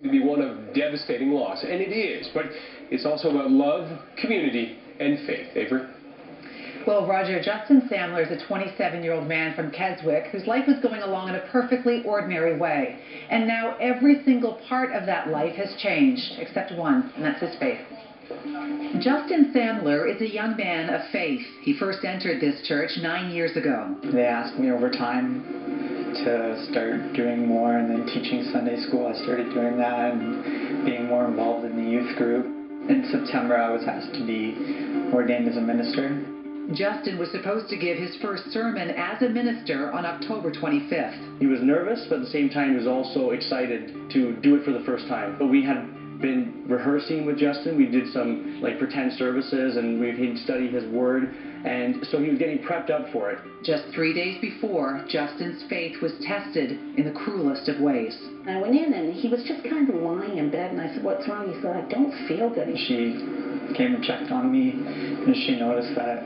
To be one of devastating loss, and it is, but it's also about love, community, and faith. Avery? Well, Roger, Justin Samler is a 27-year-old man from Keswick whose life was going along in a perfectly ordinary way. And now every single part of that life has changed, except one, and that's his faith. Justin Samler is a young man of faith. He first entered this church 9 years ago. They asked me over time to start doing more, and then teaching Sunday school. I started doing that and being more involved in the youth group. In September, I was asked to be ordained as a minister. Justin was supposed to give his first sermon as a minister on October 25th. He was nervous, but at the same time he was also excited to do it for the first time. But we had been rehearsing with Justin. We did some pretend services, and he'd study his word, and so he was getting prepped up for it. Just 3 days before, Justin's faith was tested in the cruelest of ways. I went in and he was just kind of lying in bed, and I said, "What's wrong?" He said, "I don't feel good." She came and checked on me, and she noticed that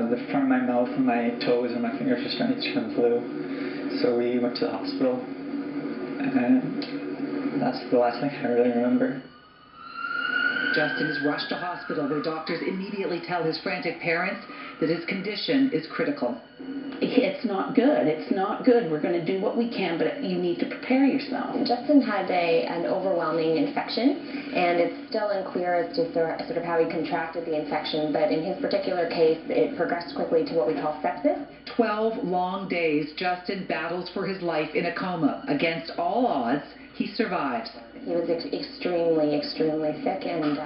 the front of my mouth and my toes and my fingers were starting to turn blue. So we went to the hospital, and that's the last thing I really remember. Justin is rushed to hospital, where doctors immediately tell his frantic parents that his condition is critical. It's not good. It's not good. We're going to do what we can, but you need to prepare yourself. Justin had an overwhelming infection, and it's still unclear as to sort of how he contracted the infection, but in his particular case, it progressed quickly to what we call sepsis. 12 long days, Justin battles for his life in a coma. Against all odds, he survives. He was extremely, extremely sick, and it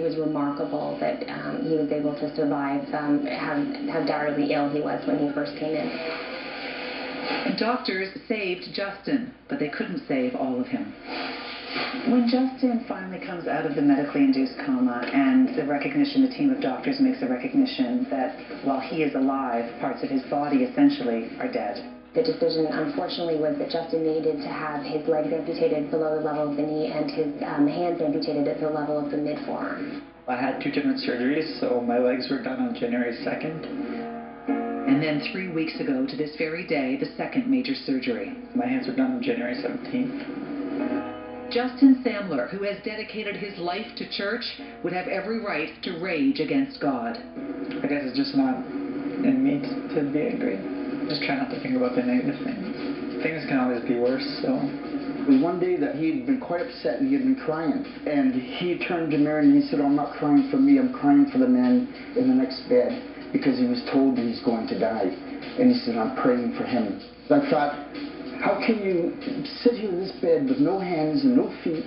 was remarkable that he was able to survive how direly ill he was when he first came in. And doctors saved Justin, but they couldn't save all of him. When Justin finally comes out of the medically induced coma, and the team of doctors makes a recognition that while he is alive, parts of his body essentially are dead. The decision, unfortunately, was that Justin needed to have his legs amputated below the level of the knee and his hands amputated at the level of the mid-forearm. I had 2 different surgeries, so my legs were done on January 2nd. And then 3 weeks ago, to this very day, the second major surgery. My hands were done on January 17th. Justin Samler, who has dedicated his life to church, would have every right to rage against God. I guess it's just not in me to be angry. Just try not to think about the negative things. Things can always be worse, so. One day that he had been quite upset and he had been crying. And he turned to Mary and he said, "Oh, I'm not crying for me, I'm crying for the man in the next bed, because he was told that he's going to die." And he said, "I'm praying for him." I thought, how can you sit here in this bed with no hands and no feet,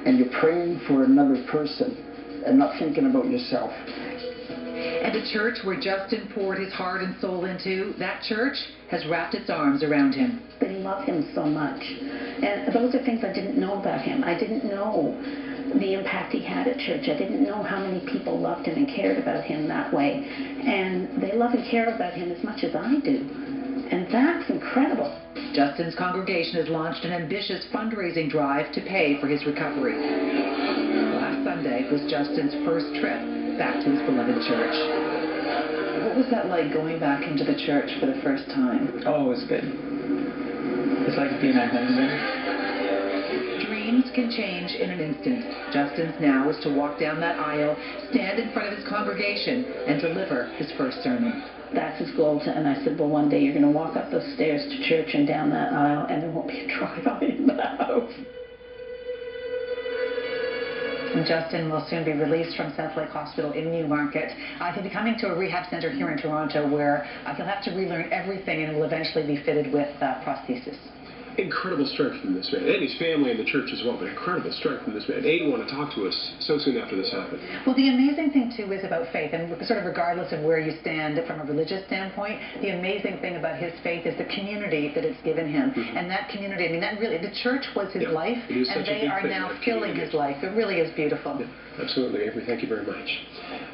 and you're praying for another person and not thinking about yourself? And a church where Justin poured his heart and soul into, that church has wrapped its arms around him. They love him so much. And those are things I didn't know about him. I didn't know the impact he had at church. I didn't know how many people loved him and cared about him that way. And they love and care about him as much as I do. And that's incredible. Justin's congregation has launched an ambitious fundraising drive to pay for his recovery. Last Sunday was Justin's first trip back to his beloved church. What was that like, going back into the church for the first time? Oh, it was good. It's like being at home again. Dreams can change in an instant. Justin's now is to walk down that aisle, stand in front of his congregation, and deliver his first sermon. That's his goal. And I said, well, one day you're going to walk up those stairs to church and down that aisle, and there won't be a dry eye in the house. Justin will soon be released from South Lake Hospital in Newmarket. He'll be coming to a rehab center here in Toronto, where he'll have to relearn everything and will eventually be fitted with prosthesis. Incredible strength from this man, and his family and the church as well, but incredible strength from this man. Ada wanted to talk to us so soon after this happened. Well, the amazing thing, too, is about faith, and sort of regardless of where you stand from a religious standpoint, the amazing thing about his faith is the community that it's given him. Mm-hmm. And that community, I mean, that really, the church was his life, and they are now filling his life. It really is beautiful. Yeah, absolutely, Avery. Thank you very much.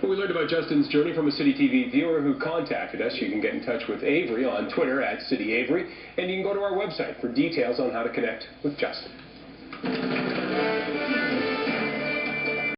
Well, we learned about Justin's journey from a CityTV viewer who contacted us. You can get in touch with Avery on Twitter @CityAvery, and you can go to our website for details on how to connect with Justin.